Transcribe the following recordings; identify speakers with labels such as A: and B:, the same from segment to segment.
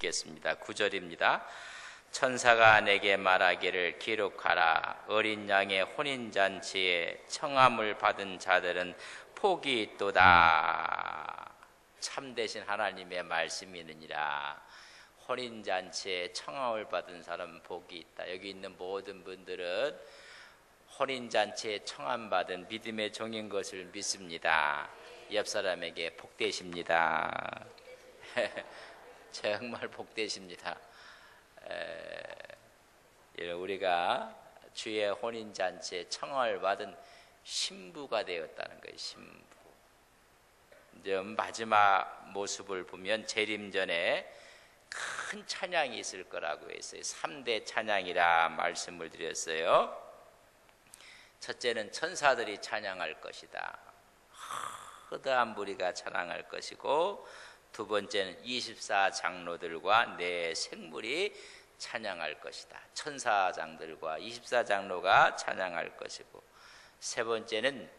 A: 읽겠습니다. 9절입니다. 천사가 내게 말하기를 기록하라. 어린 양의 혼인잔치에 청함을 받은 자들은 복이 있도다. 참되신 하나님의 말씀이느니라. 혼인잔치에 청함을 받은 사람은 복이 있다. 여기 있는 모든 분들은 혼인잔치에 청함받은 믿음의 종인 것을 믿습니다. 옆 사람에게 복되십니다. 정말 복되십니다. 우리가 주의 혼인잔치에 청함을 받은 신부가 되었다는 거예요. 신부. 이제 마지막 모습을 보면 재림전에 큰 찬양이 있을 거라고 했어요. 3대 찬양이라 말씀을 드렸어요. 첫째는 천사들이 찬양할 것이다. 허다한 무리가 찬양할 것이고, 두 번째는 24장로들과 네 생물이 찬양할 것이다. 천사장들과 24장로가 찬양할 것이고, 세 번째는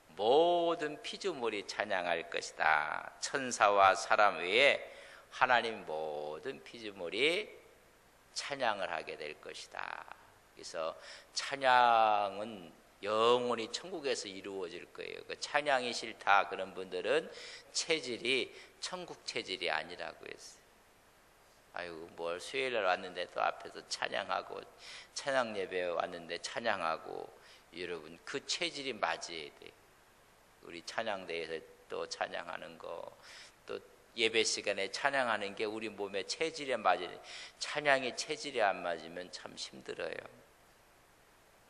A: 모든 피조물이 찬양할 것이다. 천사와 사람 외에 하나님 모든 피조물이 찬양을 하게 될 것이다. 그래서 찬양은 영원히 천국에서 이루어질 거예요. 그 찬양이 싫다 그런 분들은 체질이 천국 체질이 아니라고 했어요. 아이고 뭘 수요일날 왔는데 또 앞에서 찬양하고, 찬양 예배에 왔는데 찬양하고, 여러분 그 체질이 맞아야 돼요. 우리 찬양대에서 또 찬양하는 거, 또 예배 시간에 찬양하는 게 우리 몸의 체질에 맞아야 돼요. 찬양이 체질이 안 맞으면 참 힘들어요.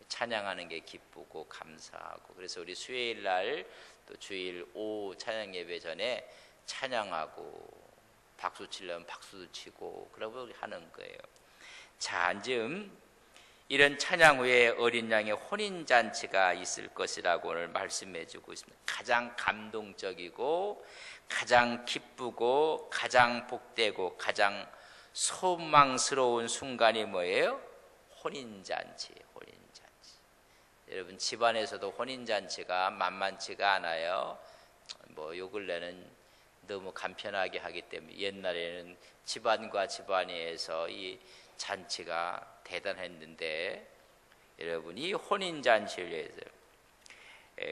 A: 찬양하는 게 기쁘고 감사하고, 그래서 우리 수요일날 또 주일 오후 찬양 예배 전에 찬양하고, 박수 치려면 박수도 치고 그러고 하는 거예요. 자, 이제 이런 찬양 후에 어린 양의 혼인잔치가 있을 것이라고 오늘 말씀해 주고 있습니다. 가장 감동적이고 가장 기쁘고 가장 복되고 가장 소망스러운 순간이 뭐예요? 혼인잔치예요. 혼인잔치. 여러분 집안에서도 혼인잔치가 만만치가 않아요. 요 근래는 너무 간편하게 하기 때문에, 옛날에는 집안과 집안에서 이 잔치가 대단했는데, 여러분 이 혼인잔치를 위해서,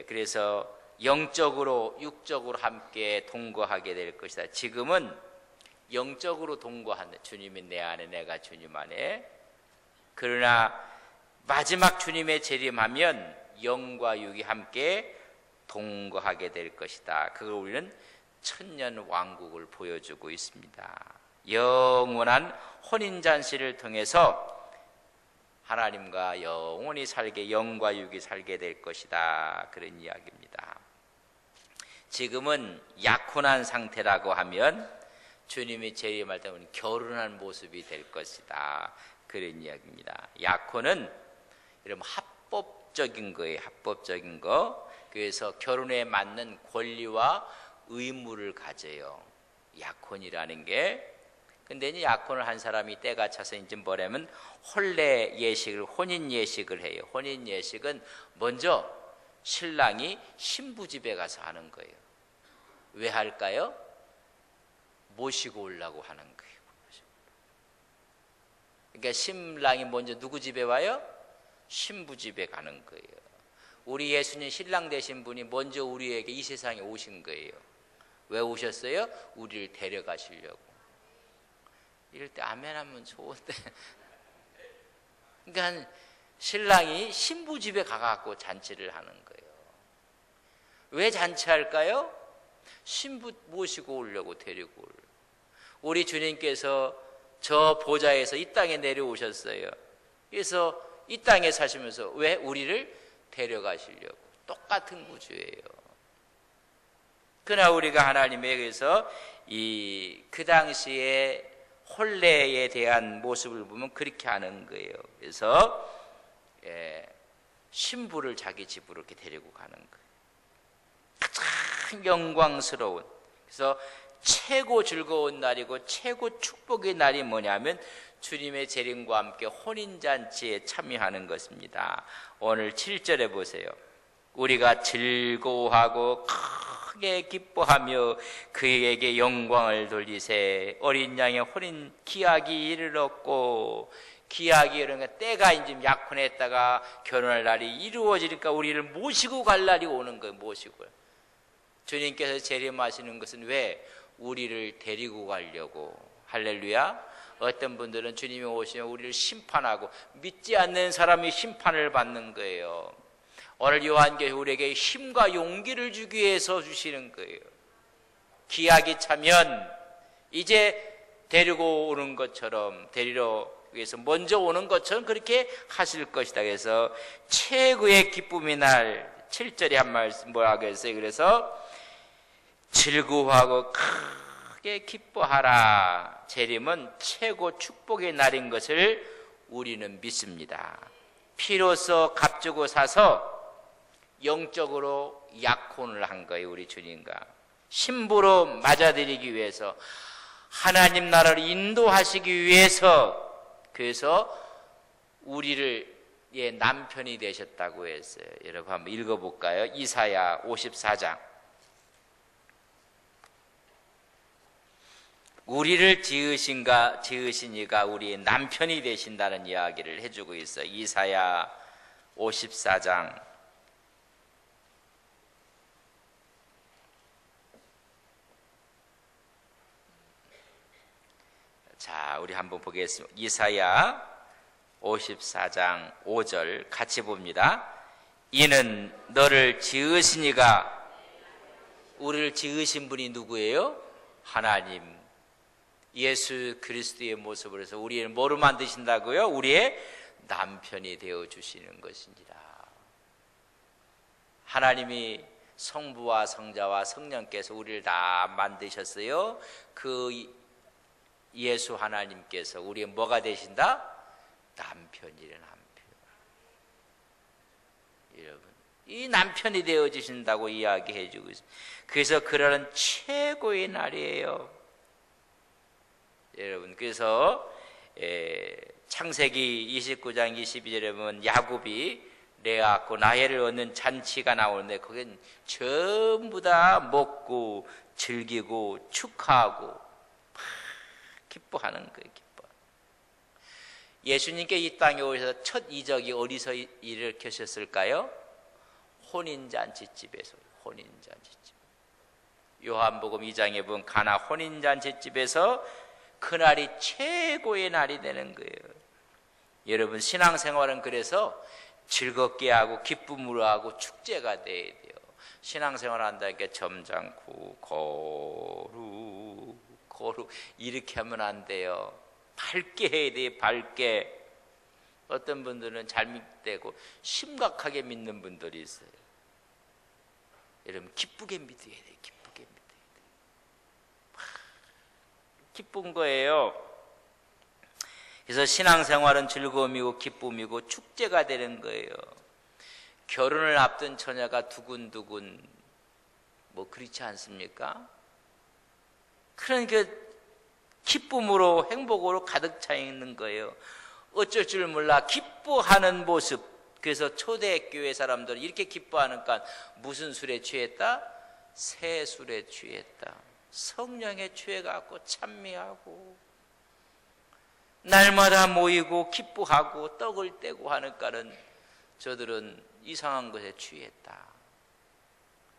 A: 그래서 영적으로 육적으로 함께 동거하게 될 것이다. 지금은 영적으로 동거한다. 주님이 내 안에, 내가 주님 안에. 그러나 마지막 주님의 재림하면 영과 육이 함께 동거하게 될 것이다. 그걸 우리는 천년 왕국을 보여주고 있습니다. 영원한 혼인잔치를 통해서 하나님과 영원히 살게, 영과 육이 살게 될 것이다. 그런 이야기입니다. 지금은 약혼한 상태라고 하면 주님이 재림할 때는 결혼한 모습이 될 것이다. 그런 이야기입니다. 약혼은 여러분 합법적인 거예요. 합법적인 거. 그래서 결혼에 맞는 권리와 의무를 가져요. 약혼이라는 게. 근데 이제 약혼을 한 사람이 때가 차서 이제 뭐냐면 혼례 예식을, 혼인 예식을 해요. 혼인 예식은 먼저 신랑이 신부 집에 가서 하는 거예요. 왜 할까요? 모시고 오려고 하는 거예요. 그러니까 신랑이 먼저 누구 집에 와요? 신부 집에 가는 거예요. 우리 예수님 신랑 되신 분이 먼저 우리에게 이 세상에 오신 거예요. 왜 오셨어요? 우리를 데려가시려고. 이럴 때 아멘 하면 좋은데. 그러니까 신랑이 신부 집에 가갖고 잔치를 하는 거예요. 왜 잔치할까요? 신부 모시고 오려고, 데리고 오려고. 우리 주님께서 저 보좌에서 이 땅에 내려오셨어요. 그래서 이 땅에 사시면서 왜? 우리를 데려가시려고. 똑같은 구조예요. 그러나 우리가 하나님에 의해서 그 당시에 혼례에 대한 모습을 보면 그렇게 하는 거예요. 그래서 신부를 자기 집으로 이렇게 데리고 가는 거예요. 가장 영광스러운, 그래서 최고 즐거운 날이고 최고 축복의 날이 뭐냐면 주님의 재림과 함께 혼인잔치에 참여하는 것입니다. 오늘 7절에 보세요. 우리가 즐거워하고 크게 기뻐하며 그에게 영광을 돌리세. 어린 양의 혼인 기약이 이르렀고, 기약이 이르니까 때가 이제 약혼했다가 결혼할 날이 이루어지니까 우리를 모시고 갈 날이 오는 거예요. 모시고. 주님께서 재림하시는 것은 왜? 우리를 데리고 가려고. 할렐루야. 어떤 분들은 주님이 오시면 우리를 심판하고, 믿지 않는 사람이 심판을 받는 거예요. 오늘 요한계시록 우리에게 힘과 용기를 주기 위해서 주시는 거예요. 기약이 차면 이제 데리고 오는 것처럼, 데리러 위해서 먼저 오는 것처럼 그렇게 하실 것이다. 그래서 최고의 기쁨의 날, 7절에 한 말씀 뭐라고 했어요? 그래서 즐거워하고 크게 기뻐하라. 재림은 최고 축복의 날인 것을 우리는 믿습니다. 피로써 값주고 사서 영적으로 약혼을 한 거예요. 우리 주님과 신부로 맞아들이기 위해서, 하나님 나라를 인도하시기 위해서, 그래서 우리를 남편이 되셨다고 했어요. 여러분 한번 읽어볼까요? 이사야 54장. 우리를 지으시니가 우리의 남편이 되신다는 이야기를 해주고 있어요. 이사야 54장. 자, 우리 한번 보겠습니다. 이사야 54장 5절 같이 봅니다. 이는 너를 지으시니가, 우리를 지으신 분이 누구예요? 하나님, 예수 그리스도의 모습으로 해서 우리를 뭐로 만드신다고요? 우리의 남편이 되어주시는 것입니다. 하나님이 성부와 성자와 성령께서 우리를 다 만드셨어요. 그 예수 하나님께서 우리의 뭐가 되신다? 남편이래. 남편. 여러분, 이 남편이 되어주신다고 이야기해 주고 있습니다. 그래서 그러는 최고의 날이에요. 여러분, 그래서 창세기 29장 22절에 보면 야곱이 레아하고 라헬을 얻는 잔치가 나오는데 거긴 전부 다 먹고 즐기고 축하하고 기뻐하는 거예요. 기뻐. 예수님께 이 땅에 오셔서 첫 이적이 어디서 일으켜셨을까요? 혼인잔치집에서. 혼인잔치집. 요한복음 2장에 보면 가나 혼인잔치집에서 그날이 최고의 날이 되는 거예요. 여러분, 신앙생활은 그래서 즐겁게 하고 기쁨으로 하고 축제가 돼야 돼요. 신앙생활 한다니까 점잖고 거룩 이렇게 하면 안 돼요. 밝게 해야 돼요. 밝게. 어떤 분들은 잘 믿고 심각하게 믿는 분들이 있어요. 여러분, 기쁘게 믿어야 돼요. 기쁘게 믿어야 돼요. 기쁜 거예요. 그래서 신앙생활은 즐거움이고 기쁨이고 축제가 되는 거예요. 결혼을 앞둔 처녀가 두근두근 뭐 그렇지 않습니까? 그러니까 기쁨으로 행복으로 가득 차 있는 거예요. 어쩔 줄 몰라 기뻐하는 모습. 그래서 초대교회 사람들은 이렇게 기뻐하니까 무슨 술에 취했다? 새 술에 취했다. 성령에 취해갖고 찬미하고 날마다 모이고 기뻐하고 떡을 떼고 하니까는 저들은 이상한 것에 취했다.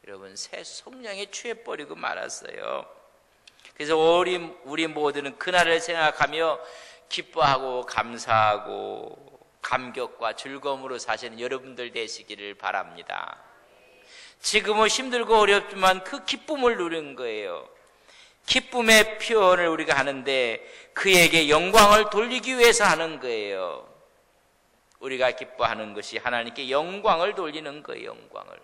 A: 여러분, 새 성령에 취해버리고 말았어요. 그래서 우리 모두는 그날을 생각하며 기뻐하고 감사하고 감격과 즐거움으로 사시는 여러분들 되시기를 바랍니다. 지금은 힘들고 어렵지만 그 기쁨을 누리는 거예요. 기쁨의 표현을 우리가 하는데 그에게 영광을 돌리기 위해서 하는 거예요. 우리가 기뻐하는 것이 하나님께 영광을 돌리는 거예요. 영광을.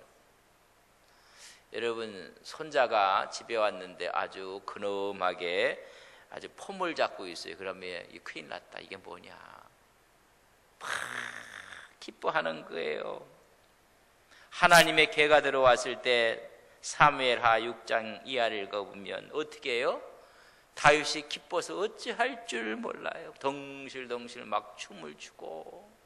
A: 여러분, 손자가 집에 왔는데 아주 근엄하게 아주 폼을 잡고 있어요. 그러면 큰일 났다. 이게 뭐냐. 막 기뻐하는 거예요. 하나님의 개가 들어왔을 때 사무엘하 6장 이하를 읽어보면 어떻게 해요? 다윗이 기뻐서 어찌할 줄 몰라요. 덩실덩실 막 춤을 추고.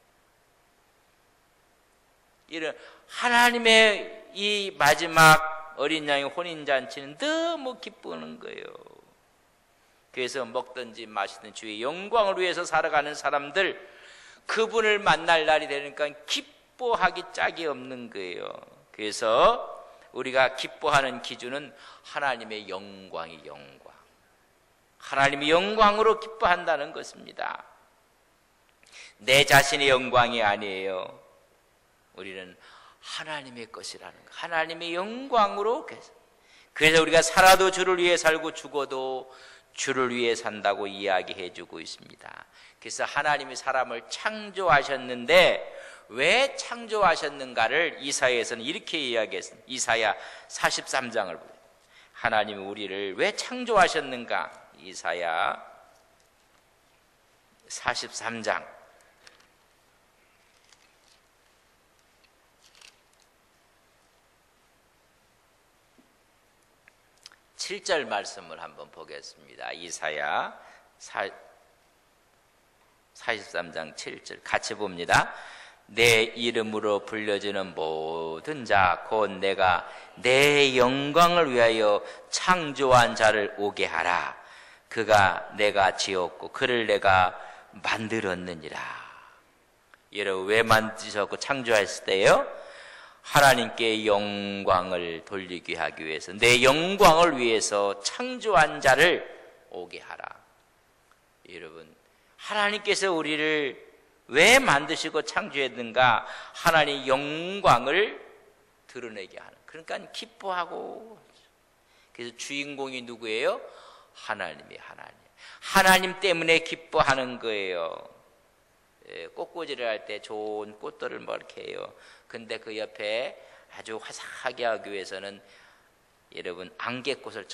A: 이런 하나님의 이 마지막 어린 양의 혼인잔치는 너무 기쁘는 거예요. 그래서 먹든지 마시든 주의 영광을 위해서 살아가는 사람들, 그분을 만날 날이 되니까 기뻐하기 짝이 없는 거예요. 그래서 우리가 기뻐하는 기준은 하나님의 영광이 영광, 하나님의 영광으로 기뻐한다는 것입니다. 내 자신의 영광이 아니에요. 우리는 하나님의 것이라는 거, 하나님의 영광으로. 그래서 우리가 살아도 주를 위해 살고 죽어도 주를 위해 산다고 이야기해 주고 있습니다. 그래서 하나님이 사람을 창조하셨는데 왜 창조하셨는가를 이사야에서는 이렇게 이야기했습니다. 이사야 43장을 보세요. 하나님이 우리를 왜 창조하셨는가? 이사야 43장 7절 말씀을 한번 보겠습니다. 이사야 43장 7절 같이 봅니다. 내 이름으로 불려지는 모든 자 곧 내가 내 영광을 위하여 창조한 자를 오게 하라. 그가 내가 지었고 그를 내가 만들었느니라. 여러분 왜 만드셨고 창조했을 때요? 하나님께 영광을 돌리게 하기 위해서, 내 영광을 위해서 창조한 자를 오게 하라. 여러분 하나님께서 우리를 왜 만드시고 창조했는가? 하나님 영광을 드러내게 하는, 그러니까 기뻐하고. 그래서 주인공이 누구예요? 하나님이 하나님 때문에 기뻐하는 거예요. 꽃꽂이를 할 때 좋은 꽃들을 뭐 이렇게 해요. 근데 그 옆에 아주 화사하게 하기 위해서는 여러분 안개꽃을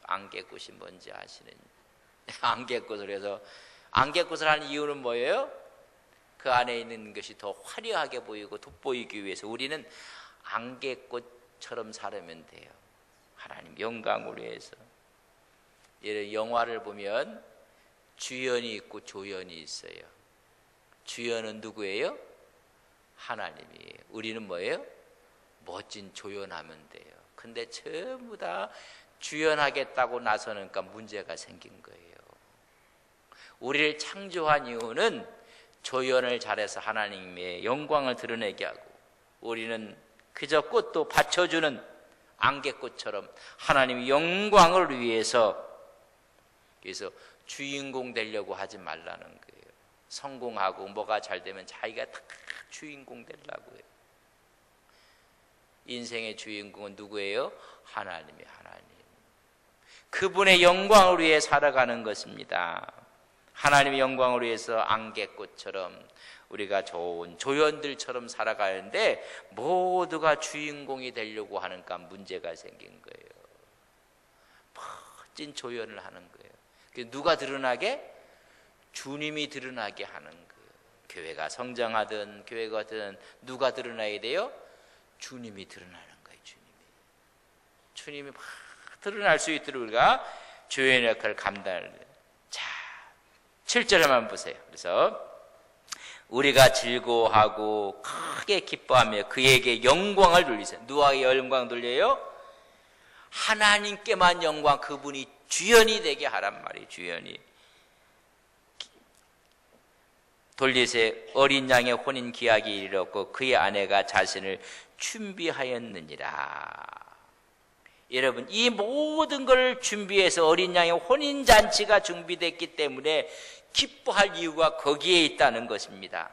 A: 안개꽃이 뭔지 아시는? 안개꽃을 해서, 안개꽃을 하는 이유는 뭐예요? 그 안에 있는 것이 더 화려하게 보이고 돋보이기 위해서 우리는 안개꽃처럼 살면 돼요. 하나님 영광을 위해서. 예를 영화를 보면 주연이 있고 조연이 있어요. 주연은 누구예요? 하나님이에요. 우리는 뭐예요? 멋진 조연하면 돼요. 근데 전부 다 주연하겠다고 나서니까 문제가 생긴 거예요. 우리를 창조한 이유는 조연을 잘해서 하나님의 영광을 드러내게 하고, 우리는 그저 꽃도 받쳐주는 안개꽃처럼 하나님의 영광을 위해서, 그래서 주인공 되려고 하지 말라는 거예요. 성공하고 뭐가 잘 되면 자기가 다 주인공 되려고 해요. 인생의 주인공은 누구예요? 하나님이 하나님. 그분의 영광을 위해 살아가는 것입니다. 하나님의 영광을 위해서 안개꽃처럼 우리가 좋은 조연들처럼 살아가는데 모두가 주인공이 되려고 하니까 문제가 생긴 거예요. 멋진 조연을 하는 거예요. 누가 드러나게? 주님이 드러나게 하는 거예요. 교회가 성장하든 교회가 하든 누가 드러나야 돼요? 주님이 드러나는 거예요. 주님이 막 드러날 수 있도록 우리가 조연의 역할을 감당을. 자, 7절에 한번 보세요. 그래서 우리가 즐거워하고 크게 기뻐하며 그에게 영광을 돌리세요. 누구에게 영광 돌려요? 하나님께만 영광, 그분이 주연이 되게 하란 말이에요. 주연이 돌리세요. 어린 양의 혼인 기약이 이르렀고 그의 아내가 자신을 준비하였느니라. 여러분 이 모든 걸 준비해서 어린 양의 혼인 잔치가 준비됐기 때문에 기뻐할 이유가 거기에 있다는 것입니다.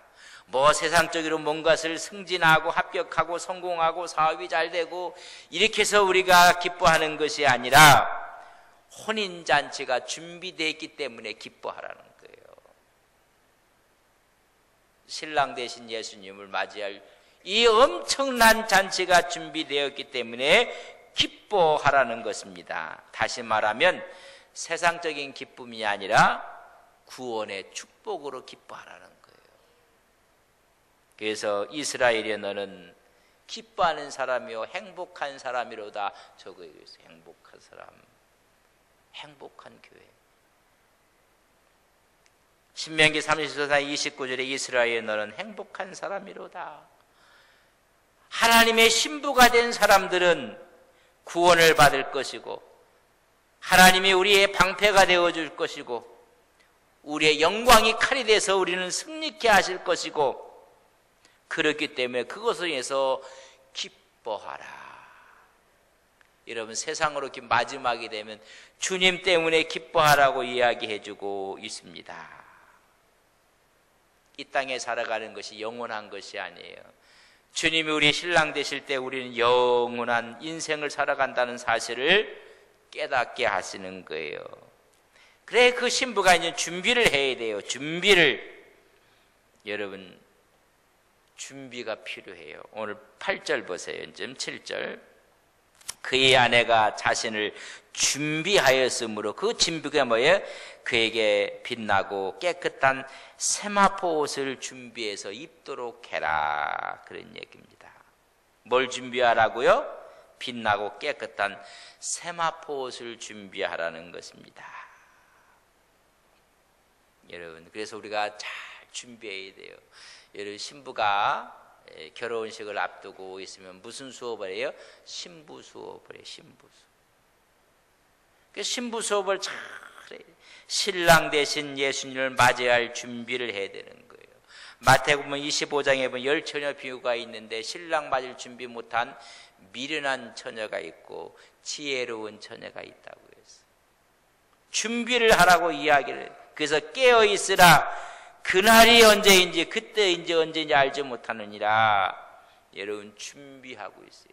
A: 뭐 세상적으로 뭔가를 승진하고 합격하고 성공하고 사업이 잘 되고 이렇게 해서 우리가 기뻐하는 것이 아니라 혼인 잔치가 준비되어 있기 때문에 기뻐하라는 거예요. 신랑 대신 예수님을 맞이할 이 엄청난 잔치가 준비되었기 때문에 기뻐하라는 것입니다. 다시 말하면 세상적인 기쁨이 아니라 구원의 축복으로 기뻐하라는 거예요. 그래서 이스라엘에 너는 기뻐하는 사람이요 행복한 사람이로다. 저거에 의해서 행복한 사람, 행복한 교회. 신명기 34장 29절에 이스라엘에 너는 행복한 사람이로다. 하나님의 신부가 된 사람들은 구원을 받을 것이고 하나님이 우리의 방패가 되어줄 것이고 우리의 영광이 칼이 돼서 우리는 승리케 하실 것이고 그렇기 때문에 그것을 위해서 기뻐하라. 여러분 세상으로 마지막이 되면 주님 때문에 기뻐하라고 이야기해주고 있습니다. 이 땅에 살아가는 것이 영원한 것이 아니에요. 주님이 우리 신랑 되실 때 우리는 영원한 인생을 살아간다는 사실을 깨닫게 하시는 거예요. 그래 그 신부가 이제 준비를 해야 돼요. 여러분 준비가 필요해요. 오늘 8절 보세요. 지금 7절. 그의 아내가 자신을 준비하였으므로 그 준비가 뭐예요? 그에게 빛나고 깨끗한 세마포 옷을 준비해서 입도록 해라. 그런 얘기입니다. 뭘 준비하라고요? 빛나고 깨끗한 세마포 옷을 준비하라는 것입니다. 여러분 그래서 우리가 잘 준비해야 돼요. 여러분 신부가 결혼식을 앞두고 있으면 무슨 수업을 해요? 신부 수업을 해요. 신부 수업. 그래서 신부 수업을 잘 해요. 신랑 대신 예수님을 맞이할 준비를 해야 되는 거예요. 마태복음 25장에 보면 10처녀 비유가 있는데 신랑 맞을 준비 못한 미련한 처녀가 있고 지혜로운 처녀가 있다고 했어요. 준비를 하라고 이야기를 해요. 그래서 깨어있으라. 그날이 언제인지 그때인지 언제인지 알지 못하느니라. 여러분 준비하고 있어요.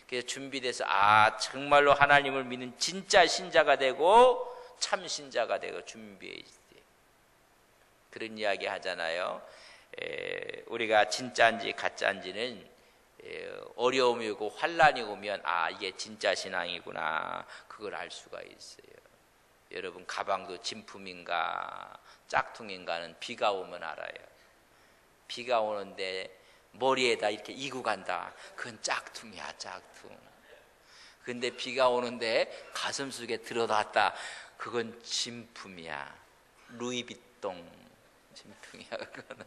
A: 그래서 준비돼서 정말로 하나님을 믿는 진짜 신자가 되고 참 신자가 되고 준비해 있어요. 그런 이야기 하잖아요. 우리가 진짜인지 가짜인지는 어려움이 오고 환란이 오면 이게 진짜 신앙이구나 그걸 알 수가 있어요. 여러분 가방도 진품인가 짝퉁인가는 비가 오면 알아요. 비가 오는데 머리에다 이렇게 이고 간다. 그건 짝퉁이야, 짝퉁. 근데 비가 오는데 가슴 속에 들어놨다. 그건 진품이야. 루이비통 진품이야. 그거는.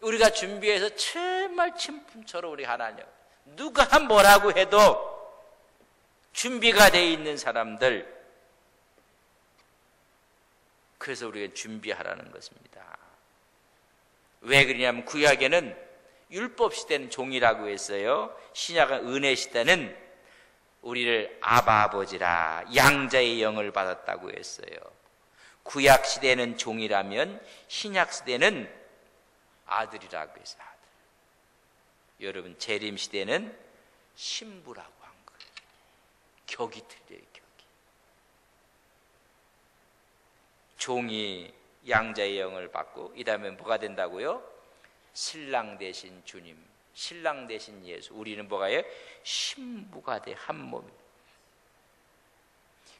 A: 우리가 준비해서 정말 진품처럼 우리 하나님 누가 뭐라고 해도 준비가 되어 있는 사람들, 그래서 우리가 준비하라는 것입니다. 왜 그러냐면 구약에는 율법 시대는 종이라고 했어요. 신약은 은혜 시대는 우리를 아바 아버지라 양자의 영을 받았다고 했어요. 구약 시대는 종이라면 신약 시대는 아들이라고 했어요. 아들. 여러분 재림 시대는 신부라고 한 거예요. 격이 틀려요. 격이. 종이 양자의 영을 받고 이 다음에 뭐가 된다고요? 신랑 되신 주님, 신랑 되신 예수. 우리는 뭐가요? 신부가 돼 한 몸.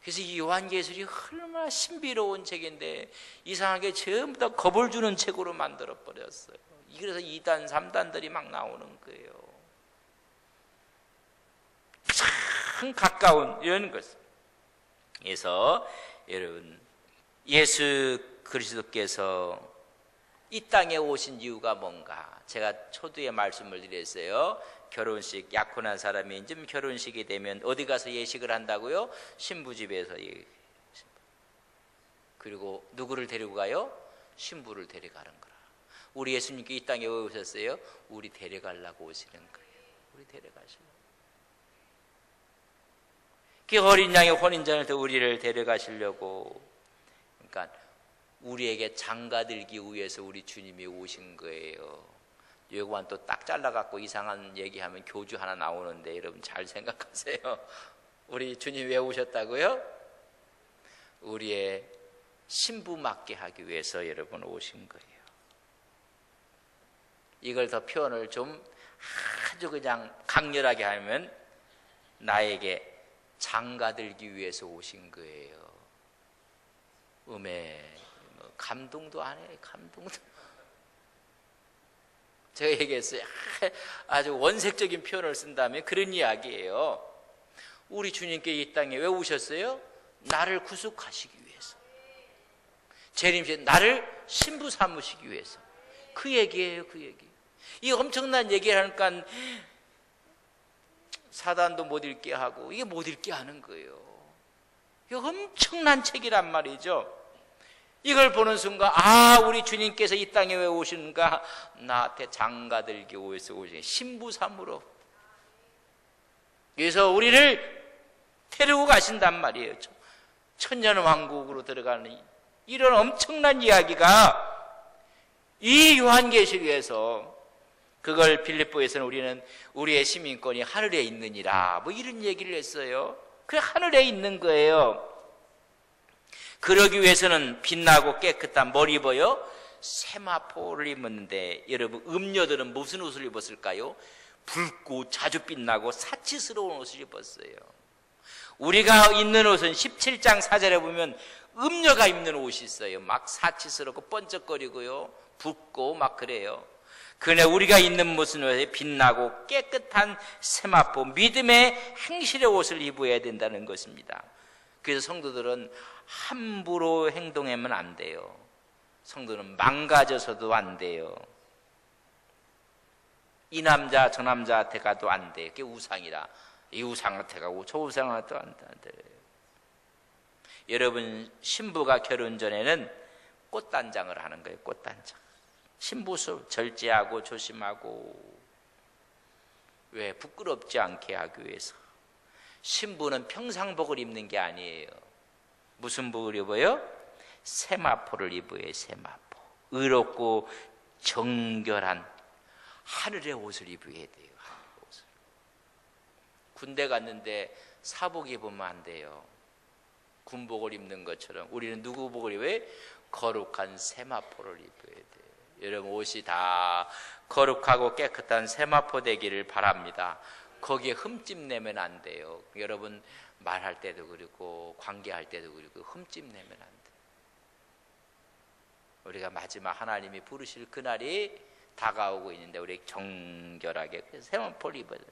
A: 그래서 이 요한계시록이 얼마나 신비로운 책인데 이상하게 전부 다 겁을 주는 책으로 만들어 버렸어요. 그래서 2단, 3단들이 막 나오는 거예요. 참 가까운 이런 것. 그래서 여러분 예수 그리스도께서 이 땅에 오신 이유가 뭔가? 제가 초두에 말씀을 드렸어요. 결혼식, 약혼한 사람이 좀 결혼식이 되면 어디 가서 예식을 한다고요? 신부집에서. 그리고 누구를 데리고 가요? 신부를 데려가는 거라. 우리 예수님께 이 땅에 왜 오셨어요? 우리 데려가려고 오시는 거예요. 우리 데려가시려고. 그 어린 양의 혼인전을 더 우리를 데려가시려고. 그러니까 우리에게 장가들기 위해서 우리 주님이 오신 거예요. 요거만 또 딱 잘라갖고 이상한 얘기하면 교주 하나 나오는데 여러분 잘 생각하세요. 우리 주님 왜 오셨다고요? 우리의 신부 맞게 하기 위해서 여러분 오신 거예요. 이걸 더 표현을 좀 아주 그냥 강렬하게 하면 나에게 장가들기 위해서 오신 거예요. 감동도 안 해. 감동도. 제가 얘기했어요. 아주 원색적인 표현을 쓴다면 그런 이야기예요. 우리 주님께 이 땅에 왜 오셨어요? 나를 구속하시기 위해서. 재림시에 나를 신부 삼으시기 위해서. 그 얘기예요. 그 얘기. 이 엄청난 얘기를 하니까 사단도 못 읽게 하고 이게 못 읽게 하는 거예요. 이거 엄청난 책이란 말이죠. 이걸 보는 순간 우리 주님께서 이 땅에 왜 오시는가? 나한테 장가들기 위해서 오시는 신부삼으로. 그래서 우리를 데리고 가신단 말이에요. 천년왕국으로 들어가는 이런 엄청난 이야기가 이 요한계시록에서, 그걸 빌립보에서는 우리는 우리의 시민권이 하늘에 있느니라 뭐 이런 얘기를 했어요. 그 하늘에 있는 거예요. 그러기 위해서는 빛나고 깨끗한 뭘 입어요? 세마포를 입었는데, 여러분 음녀들은 무슨 옷을 입었을까요? 붉고 자주 빛나고 사치스러운 옷을 입었어요. 우리가 입는 옷은 17장 4절에 보면 음녀가 입는 옷이 있어요. 막 사치스럽고 번쩍거리고요, 붓고 막 그래요. 그러나 우리가 입는 옷은 빛나고 깨끗한 세마포, 믿음의 행실의 옷을 입어야 된다는 것입니다. 그래서 성도들은 함부로 행동하면 안 돼요. 성도는 망가져서도 안 돼요. 이 남자 저 남자한테 가도 안 돼. 그게 우상이라. 이 우상한테 가고 저 우상한테 안 돼. 여러분, 신부가 결혼 전에는 꽃단장을 하는 거예요. 꽃단장. 신부수 절제하고 조심하고, 왜? 부끄럽지 않게 하기 위해서. 신부는 평상복을 입는 게 아니에요. 무슨 복을 입어요? 세마포를 입어요. 세마포. 의롭고 정결한 하늘의 옷을 입어야 돼요. 하늘의 옷을. 군대 갔는데 사복 입으면 안 돼요. 군복을 입는 것처럼 우리는 누구 복을 입어요? 거룩한 세마포를 입어야 돼요. 여러분, 옷이 다 거룩하고 깨끗한 세마포 되기를 바랍니다. 거기에 흠집 내면 안 돼요. 여러분, 말할 때도 그리고 관계할 때도 그리고 흠집 내면 안 돼요. 우리가 마지막 하나님이 부르실 그날이 다가오고 있는데 우리 정결하게 세마포를 입어야 돼요.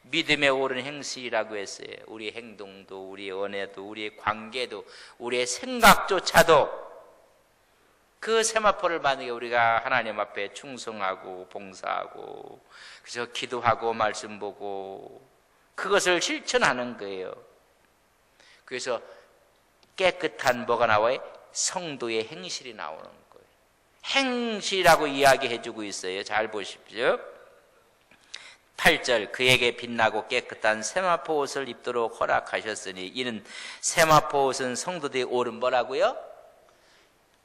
A: 믿음에 옳은 행실이라고 했어요. 우리 행동도, 우리의 언어도, 우리의 관계도, 우리의 생각조차도 그 세마포를 만약에 우리가 하나님 앞에 충성하고 봉사하고, 그래서 기도하고 말씀 보고 그것을 실천하는 거예요. 그래서 깨끗한 뭐가 나와요? 성도의 행실이 나오는 거예요. 행실이라고 이야기해주고 있어요. 잘 보십시오. 8절, 그에게 빛나고 깨끗한 세마포 옷을 입도록 허락하셨으니 이는 세마포 옷은 성도들이 옳은 뭐라고요?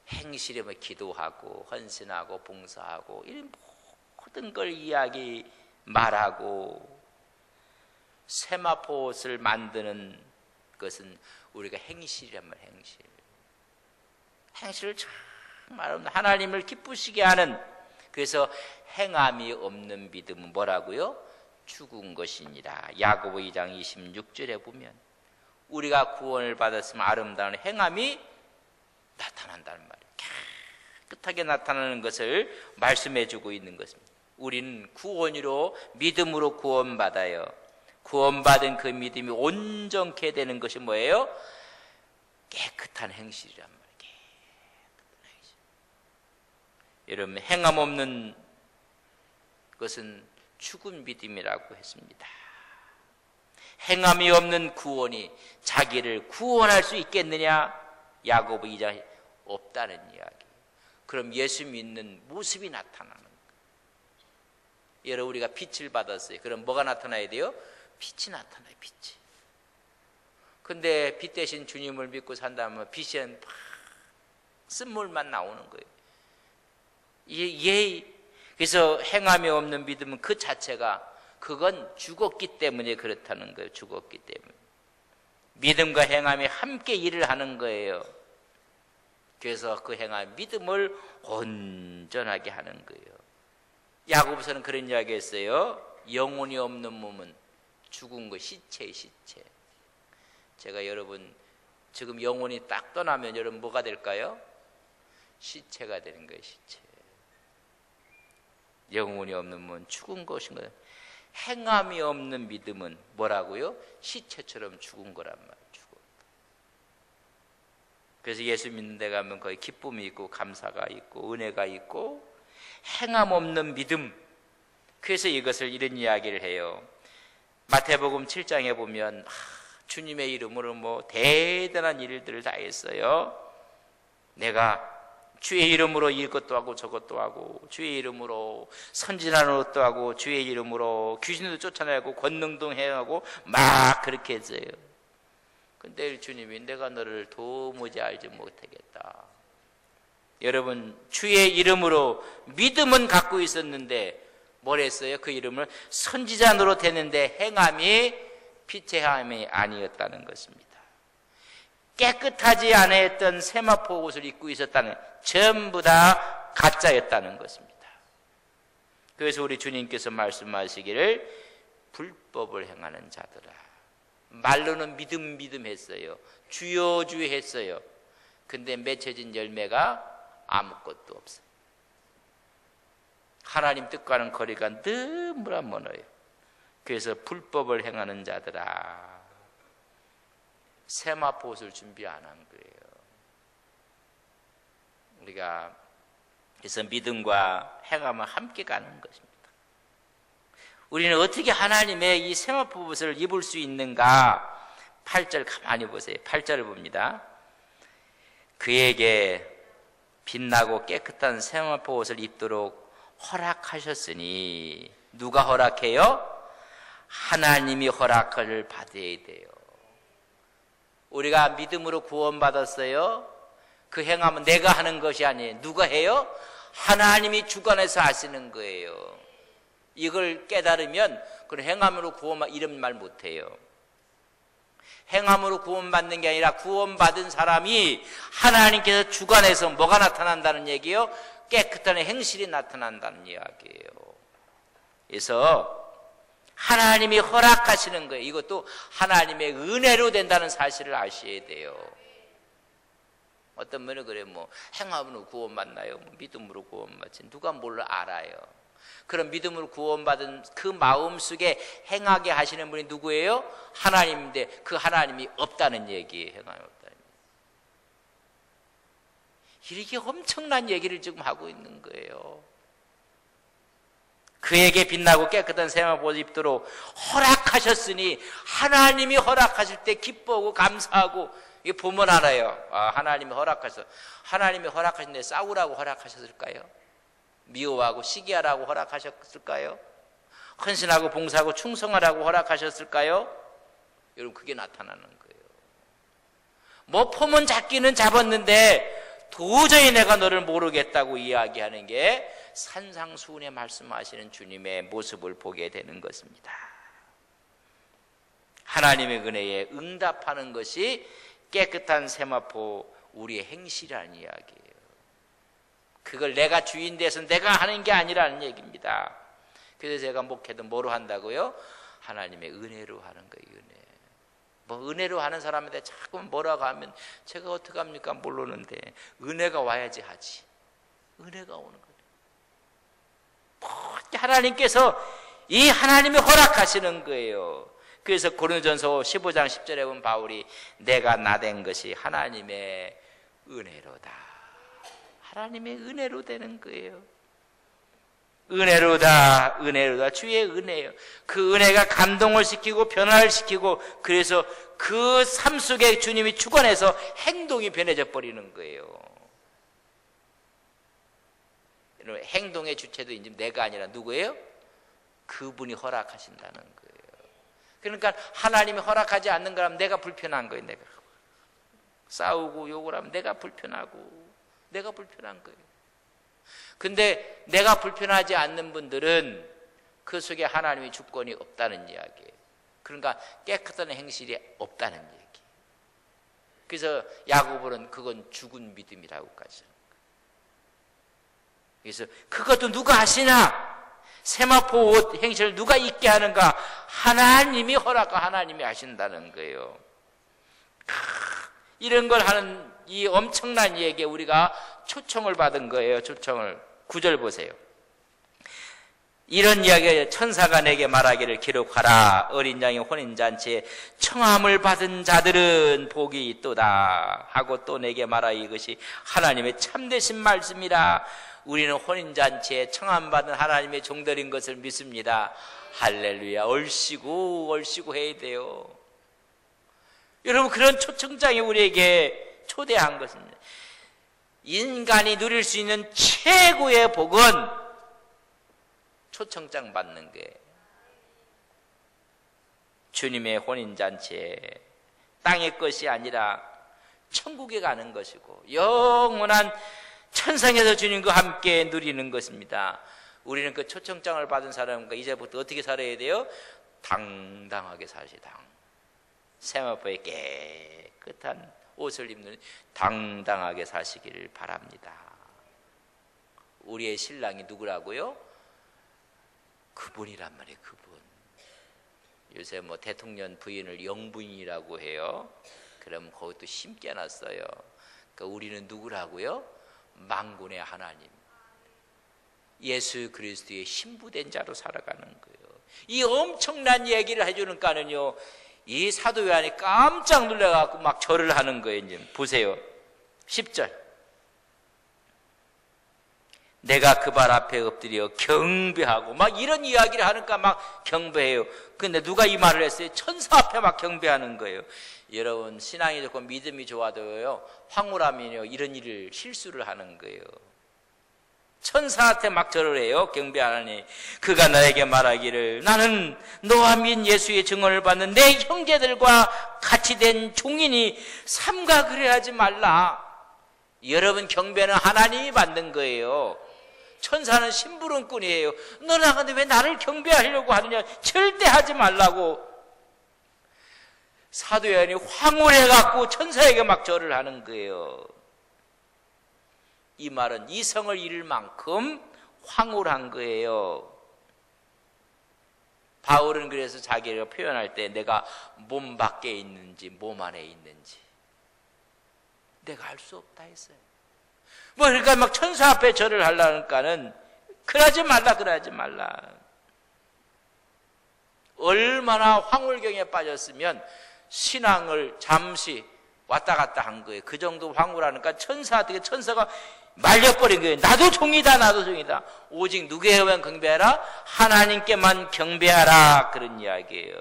A: 행실에 뭐 기도하고 헌신하고 봉사하고 이런 모든 걸 말하고, 세마포 옷을 만드는 것은 우리가 행실이란 말이에요. 행실을 정말 하나님을 기쁘시게 하는, 그래서 행함이 없는 믿음은 뭐라고요? 죽은 것이니라. 야고보 2장 26절에 보면 우리가 구원을 받았으면 아름다운 행함이 나타난다는 말이에요. 깨끗하게 나타나는 것을 말씀해주고 있는 것입니다. 우리는 구원으로, 믿음으로 구원받아요. 구원받은 그 믿음이 온전케 되는 것이 뭐예요? 깨끗한 행실이란 말이에요. 깨끗한 행실. 여러분, 행함 없는 것은 죽은 믿음이라고 했습니다. 행함이 없는 구원이 자기를 구원할 수 있겠느냐? 야고보 2장 없다는 이야기. 그럼 예수 믿는 모습이 나타나는 거예요. 여러분, 우리가 빛을 받았어요. 그럼 뭐가 나타나야 돼요? 빛이 나타나요. 빛이. 근데 빛 대신 주님을 믿고 산다면 빛은 막 쓴물만 나오는 거예요. 그래서 행함이 없는 믿음은 그 자체가, 그건 죽었기 때문에 그렇다는 거예요. 죽었기 때문에. 믿음과 행함이 함께 일을 하는 거예요. 그래서 그 행함, 믿음을 온전하게 하는 거예요. 야고보서는 그런 이야기 했어요. 영혼이 없는 몸은 죽은 거, 시체의 시체. 제가 여러분, 지금 영혼이 딱 떠나면 여러분 뭐가 될까요? 시체가 되는 거예요. 시체. 영혼이 없는 몸은 죽은 것인 거예요. 행함이 없는 믿음은 뭐라고요? 시체처럼 죽은 거란 말이에요. 그래서 예수 믿는 데 가면 거의 기쁨이 있고 감사가 있고 은혜가 있고, 행함 없는 믿음. 그래서 이것을 이런 이야기를 해요. 마태복음 7장에 보면 주님의 이름으로 뭐 대단한 일들을 다 했어요. 내가 주의 이름으로 이것도 하고 저것도 하고, 주의 이름으로 선진하는 것도 하고, 주의 이름으로 귀신도 쫓아내고 권능도 행하고 막 그렇게 했어요. 근데 주님이 내가 너를 도무지 알지 못하겠다. 여러분, 주의 이름으로 믿음은 갖고 있었는데 뭘 했어요? 그 이름을 선지자 노릇했는데 행함이 빛의 행함이 아니었다는 것입니다. 깨끗하지 않았던 세마포 옷을 입고 있었다는, 전부 다 가짜였다는 것입니다. 그래서 우리 주님께서 말씀하시기를 불법을 행하는 자들아, 말로는 믿음 했어요. 주여 주여 했어요. 근데 맺혀진 열매가 아무것도 없어요. 하나님 뜻과는 거리가 너무나 멀어요. 그래서 불법을 행하는 자들아, 세마포 옷을 준비 안 한 거예요. 우리가 그래서 믿음과 행함은 함께 가는 것입니다. 우리는 어떻게 하나님의 이 세마포 옷을 입을 수 있는가? 8절 가만히 보세요. 8절을 봅니다. 그에게 빛나고 깨끗한 세마포 옷을 입도록 허락하셨으니, 누가 허락해요? 하나님이 허락을 받아야 돼요. 우리가 믿음으로 구원받았어요. 그 행함은 내가 하는 것이 아니에요. 누가 해요? 하나님이 주관해서 하시는 거예요. 이걸 깨달으면 그 행함으로 구원받, 이런 말 못해요. 행함으로 구원받는 게 아니라 구원받은 사람이 하나님께서 주관해서 뭐가 나타난다는 얘기예요? 깨끗한 행실이 나타난다는 이야기예요. 그래서 하나님이 허락하시는 거예요. 이것도 하나님의 은혜로 된다는 사실을 아셔야 돼요. 어떤 분은 그래요. 뭐 행함으로 구원받나요? 뭐 믿음으로 구원받지. 누가 뭘 알아요? 그런 믿음으로 구원받은 그 마음속에 행하게 하시는 분이 누구예요? 하나님인데 그 하나님이 없다는 얘기예요. 행함이 없다는 얘기. 이렇게 엄청난 얘기를 지금 하고 있는 거예요. 그에게 빛나고 깨끗한 세마포 옷을 입도록 허락하셨으니, 하나님이 허락하실 때 기뻐하고 감사하고, 이게 보면 알아요. 아, 하나님이 허락하셔서. 하나님이 허락하신데 싸우라고 허락하셨을까요? 미워하고 시기하라고 허락하셨을까요? 헌신하고 봉사하고 충성하라고 허락하셨을까요? 여러분, 그게 나타나는 거예요. 뭐 포문 잡기는 잡았는데 도저히 내가 너를 모르겠다고 이야기하는 게 산상수훈에 말씀하시는 주님의 모습을 보게 되는 것입니다. 하나님의 은혜에 응답하는 것이 깨끗한 세마포 우리의 행실이라는 이야기예요. 그걸 내가 주인 돼서 내가 하는 게 아니라는 얘기입니다. 그래서 제가 목회도 뭐로 한다고요? 하나님의 은혜로 하는 거예요. 은혜. 뭐 은혜로 하는 사람한테 자꾸 뭐라고 하면 제가 어떻게 합니까? 모르는데 은혜가 와야지 하지. 은혜가 오는 거예요. 하나님께서 이 하나님이 허락하시는 거예요. 그래서 고린도전서 15장 10절에 보면 바울이 내가 나된 것이 하나님의 은혜로다. 하나님의 은혜로 되는 거예요. 은혜로다, 은혜로다. 주의 은혜예요. 그 은혜가 감동을 시키고 변화를 시키고, 그래서 그 삶 속에 주님이 주관해서 행동이 변해져 버리는 거예요. 행동의 주체도 이제 내가 아니라 누구예요? 그분이 허락하신다는 거예요. 그러니까 하나님이 허락하지 않는 거라면 내가 불편한 거예요. 내가 싸우고 욕을 하면 내가 불편하고, 내가 불편한 거예요. 근데 내가 불편하지 않는 분들은 그 속에 하나님의 주권이 없다는 이야기예요. 그러니까 깨끗한 행실이 없다는 얘기. 그래서 야고보는 그건 죽은 믿음이라고까지. 그래서 그것도 누가 하시나? 세마포 옷 행실을 누가 입게 하는가? 하나님이 허락과 하나님이 하신다는 거예요. 이런 걸 하는 이 엄청난 얘기에 우리가 초청을 받은 거예요. 초청을. 9절 보세요. 이런 이야기가 천사가 내게 말하기를 기록하라. 어린 양의 혼인잔치에 청함을 받은 자들은 복이 있도다 하고 또 내게 말하 이것이 하나님의 참되신 말씀이라. 우리는 혼인잔치에 청함받은 하나님의 종들인 것을 믿습니다. 할렐루야. 얼씨구 해야 돼요. 여러분, 그런 초청장이 우리에게 초대한 것입니다. 인간이 누릴 수 있는 최고의 복은 초청장 받는 거예요. 주님의 혼인잔치에 땅의 것이 아니라 천국에 가는 것이고 영원한 천상에서 주님과 함께 누리는 것입니다. 우리는 그 초청장을 받은 사람과 이제부터 어떻게 살아야 돼요? 당당하게 사시다. 세마포에 깨끗한 옷을 입는 당당하게 사시기를 바랍니다. 우리의 신랑이 누구라고요? 그분이란 말이에요. 그분. 요새 뭐 대통령 부인을 영부인이라고 해요. 그럼 거기도 심겨놨어요. 그러니까 우리는 누구라고요? 만군의 하나님, 예수 그리스도의 신부된 자로 살아가는 거예요. 이 엄청난 얘기를 해주니까는요, 이 사도 요한이 깜짝 놀라갖고 막 절을 하는 거예요. 이제 보세요. 10절. 내가 그 발 앞에 엎드려 경배하고 막 이런 이야기를 하니까 막 경배해요. 근데 누가 이 말을 했어요? 천사 앞에 막 경배하는 거예요. 여러분, 신앙이 좋고 믿음이 좋아도요, 황홀하면요 이런 일을 실수를 하는 거예요. 천사한테 막 절을 해요. 경배하니 그가 나에게 말하기를 나는 너와 민 예수의 증언을 받는 내 형제들과 같이 된 종이니 삼가 그래하지 말라. 여러분, 경배는 하나님이 만든 거예요. 천사는 심부름꾼이에요. 너 나가는데 왜 나를 경배하려고 하느냐? 절대 하지 말라고. 사도 요한이 황홀해갖고 천사에게 막 절을 하는 거예요. 이 말은 이성을 잃을 만큼 황홀한 거예요. 바울은 그래서 자기를 표현할 때 내가 몸 밖에 있는지 몸 안에 있는지 내가 알 수 없다 했어요. 뭐 그러니까 막 천사 앞에 절을 하려니까는 그러지 말라. 얼마나 황홀경에 빠졌으면 신앙을 잠시 왔다 갔다 한 거예요. 그 정도 황홀하니까 천사가 말려버린 거예요. 나도 종이다. 오직 누구에게만 경배하라? 하나님께만 경배하라. 그런 이야기예요.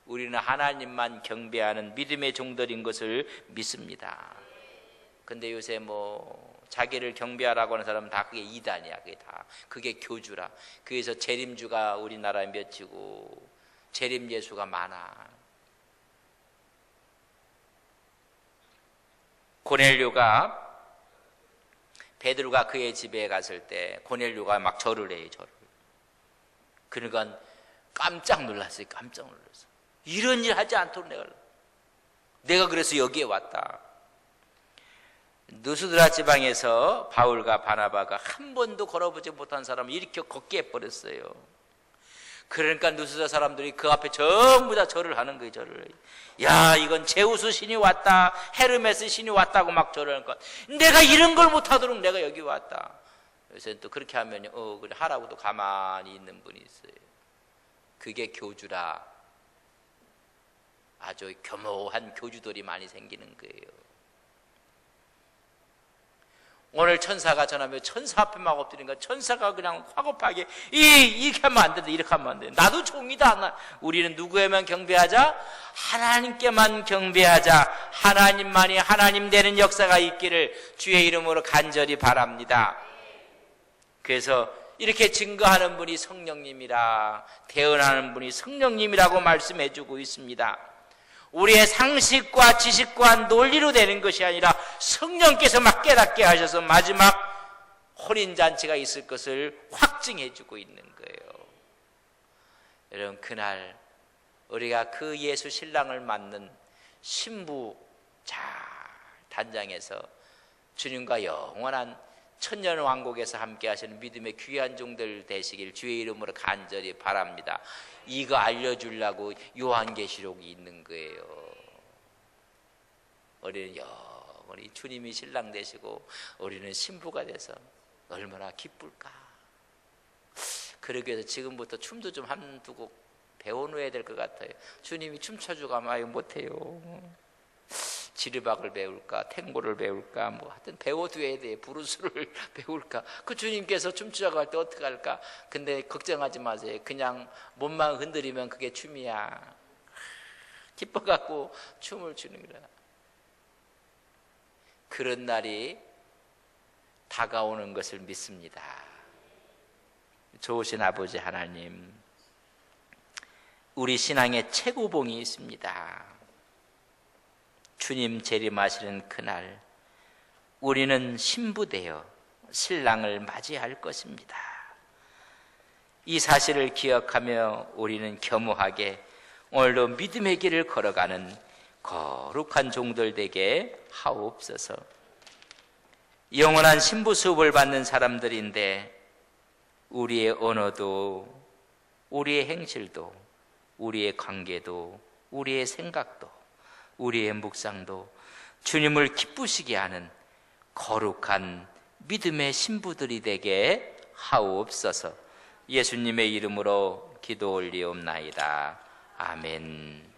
A: 우리는 하나님만 경배하는 믿음의 종들인 것을 믿습니다. 근데 요새 뭐 자기를 경배하라고 하는 사람은 다 그게 이단이야. 그게 교주라. 그래서 재림주가 우리나라에 몇이고 재림 예수가 많아. 고넬료가 베드로가 그의 집에 갔을 때 고넬료가 막 절을 해요. 그러니까 깜짝 놀랐어요. 이런 일 하지 않도록 내가 그래서 여기에 왔다. 누스드라 지방에서 바울과 바나바가 한 번도 걸어보지 못한 사람을 일으켜 걷게 해버렸어요. 그러니까 누스드라 사람들이 그 앞에 전부 다 절을 하는 거예요. 야, 이건 제우스 신이 왔다, 헤르메스 신이 왔다고 막 절을 하니까 내가 이런 걸 못하도록 내가 여기 왔다. 요새 또 그렇게 하면 그래 하라고도 가만히 있는 분이 있어요. 그게 교주라. 아주 교묘한 교주들이 많이 생기는 거예요. 오늘 천사가 전하면 천사 앞에 막 엎드리니까 천사가 그냥 화급하게 이렇게 하면 안 된다, 이렇게 하면 안 된다. 나도 종이다. 우리는 누구에만 경배하자? 하나님께만 경배하자. 하나님만이 하나님 되는 역사가 있기를 주의 이름으로 간절히 바랍니다. 그래서 이렇게 증거하는 분이 성령님이라, 대언하는 분이 성령님이라고 말씀해주고 있습니다. 우리의 상식과 지식과 논리로 되는 것이 아니라 성령께서 막 깨닫게 하셔서 마지막 혼인잔치가 있을 것을 확증해 주고 있는 거예요. 여러분, 그날 우리가 그 예수 신랑을 맞는 신부 잘 단장해서 주님과 영원한 천년왕국에서 함께 하시는 믿음의 귀한 종들 되시길 주의 이름으로 간절히 바랍니다. 이거 알려주려고 요한계시록이 있는 거예요. 우리는 영원히 주님이 신랑 되시고 우리는 신부가 돼서 얼마나 기쁠까. 그러기 위해서 지금부터 춤도 좀 한두 곡 배워놓아야 될 것 같아요. 주님이 춤춰주고 하면 아유 못해요. 지르박을 배울까, 탱고를 배울까, 뭐 하여튼 배워둬야 돼. 브루스를 배울까. 그 주님께서 춤추자고 할 때 어떻게 할까? 근데 걱정하지 마세요. 그냥 몸만 흔들리면 그게 춤이야. 기뻐갖고 춤을 추는 거야. 그런 날이 다가오는 것을 믿습니다. 좋으신 아버지 하나님, 우리 신앙에 최고봉이 있습니다. 주님 재림하시는 그날 우리는 신부되어 신랑을 맞이할 것입니다. 이 사실을 기억하며 우리는 겸허하게 오늘도 믿음의 길을 걸어가는 거룩한 종들 되게 하옵소서. 영원한 신부 수업을 받는 사람들인데 우리의 언어도, 우리의 행실도, 우리의 관계도, 우리의 생각도, 우리의 묵상도 주님을 기쁘시게 하는 거룩한 믿음의 신부들이 되게 하옵소서. 예수님의 이름으로 기도 올리옵나이다. 아멘.